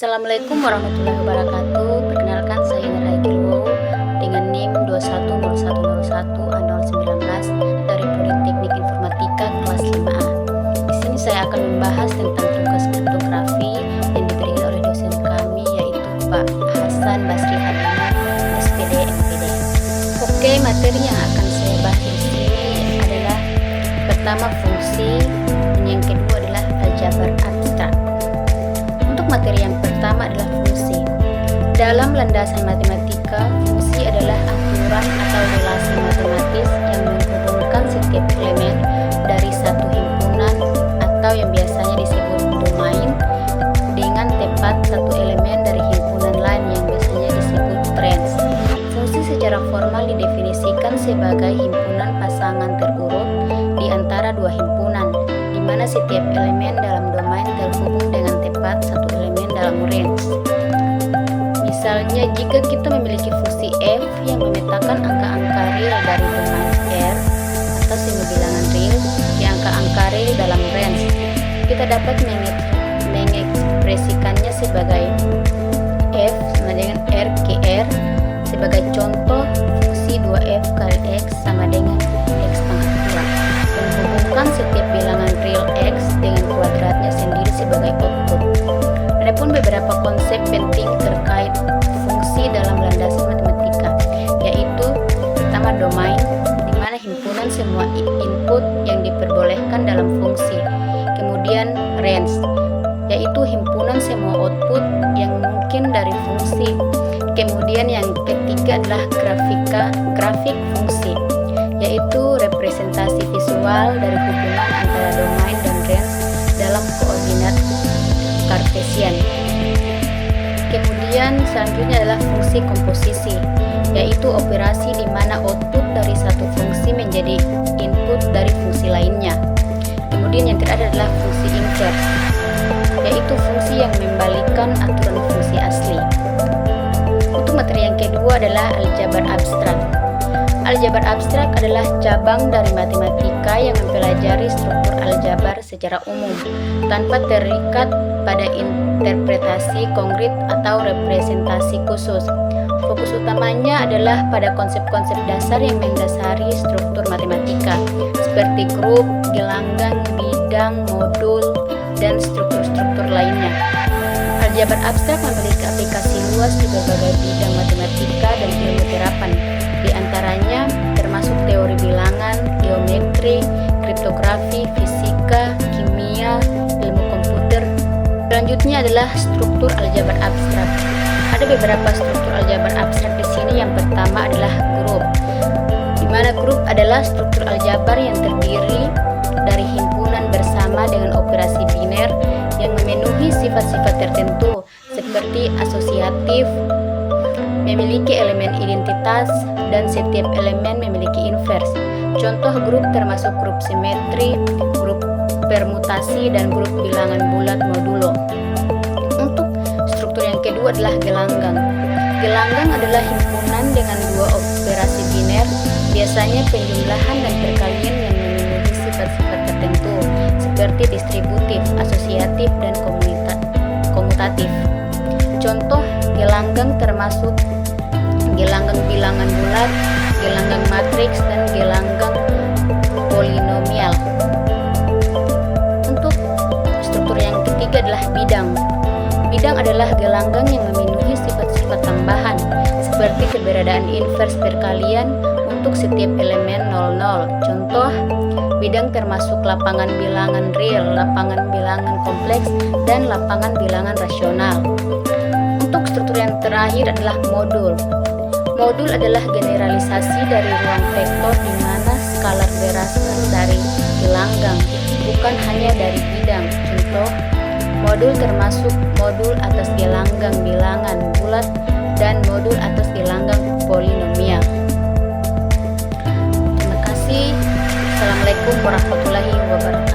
Assalamualaikum warahmatullahi wabarakatuh. Perkenalkan, saya Nera Kirwo dengan NIM 210101A019 dari Prodi Teknik Informatika kelas 5A. Di sini saya akan membahas tentang tugas kriptografi yang diberikan oleh dosen kami, yaitu Pak Hasan Basri Habibie, SPD MPD. Oke, materi yang akan saya bahas di sini adalah pertama fungsi, dan yang kedua adalah aljabar abstrak. Untuk materi yang pertama adalah fungsi. Dalam landasan matematika, fungsi adalah aturan atau relasi matematis yang menghubungkan setiap elemen dari satu himpunan atau yang biasanya disebut domain dengan tepat satu elemen dari himpunan lain yang biasanya disebut range. Fungsi secara formal didefinisikan sebagai himpunan pasangan terurut di antara dua himpunan, di mana setiap elemen dalam domain terhubung dengan tepat satu elemen dalam range. Misalnya, jika kita memiliki fungsi f yang memetakan angka-angka real dari domain R atau semua bilangan real di angka-angka real dalam range, kita dapat mengekspresikannya sebagai f sama dengan R ke R. Sebagai contoh, fungsi 2f kali x sama dengan x pangkat 2, dan hubungkan setiap bilangan real x dengan kuadratnya sendiri sebagai output. Adapun beberapa konsep penting terkait fungsi dalam landasan matematika, yaitu pertama domain, di mana himpunan semua input yang diperbolehkan dalam fungsi. Kemudian range, yaitu himpunan semua output yang mungkin dari fungsi. Kemudian yang ketiga adalah grafik fungsi, yaitu representasi visual dari hubungan antara domain dan range dalam koordinat Cartesian. Kemudian selanjutnya adalah fungsi komposisi, yaitu operasi di mana output dari satu fungsi menjadi input dari fungsi lainnya. Kemudian yang terakhir adalah fungsi inverse, yaitu fungsi yang membalikan aturan fungsi asli. Untuk materi yang kedua adalah aljabar abstrak. Aljabar abstrak adalah cabang dari matematika yang mempelajari struktur aljabar secara umum, tanpa terikat pada interpretasi konkret atau representasi khusus. Fokus utamanya adalah pada konsep-konsep dasar yang mendasari struktur matematika, seperti grup, gelanggang, bidang, modul, dan struktur-struktur lainnya. Aljabar abstrak memiliki aplikasi luas di berbagai bidang matematika dan ilmu terapan, di antaranya termasuk teori bilangan, geometri, kriptografi, fisika, kimia, ilmu komputer. Selanjutnya adalah struktur aljabar abstrak. Ada beberapa struktur aljabar abstrak di sini. Yang pertama adalah grup, di mana grup adalah struktur aljabar yang terdiri dari himpunan bersama dengan operasi biner yang memenuhi sifat-sifat tertentu seperti asosiatif, memiliki elemen identitas, dan setiap elemen memiliki inverse. Contoh grup termasuk grup simetri, grup permutasi, dan grup bilangan bulat modulo. Untuk struktur yang kedua adalah gelanggang. Gelanggang adalah himpunan dengan dua operasi biner, biasanya penjumlahan dan perkalian yang memenuhi sifat-sifat tertentu seperti distributif, asosiatif, dan komutatif. Contoh gelanggang termasuk gelanggang bilangan bulat, gelanggang matriks, dan gelanggang polinomial. Untuk struktur yang ketiga adalah bidang. Bidang adalah gelanggang yang memenuhi sifat-sifat tambahan seperti keberadaan inverse perkalian untuk setiap elemen 00. Contoh, bidang termasuk lapangan bilangan real, lapangan bilangan kompleks, dan lapangan bilangan rasional. Untuk struktur yang terakhir adalah modul. Modul adalah generalisasi dari ruang vektor di mana skalar berasal dari gelanggang, bukan hanya dari bidang. Contoh, modul termasuk modul atas gelanggang bilangan bulat dan modul atas gelanggang polinomial. Terima kasih. Assalamualaikum warahmatullahi wabarakatuh.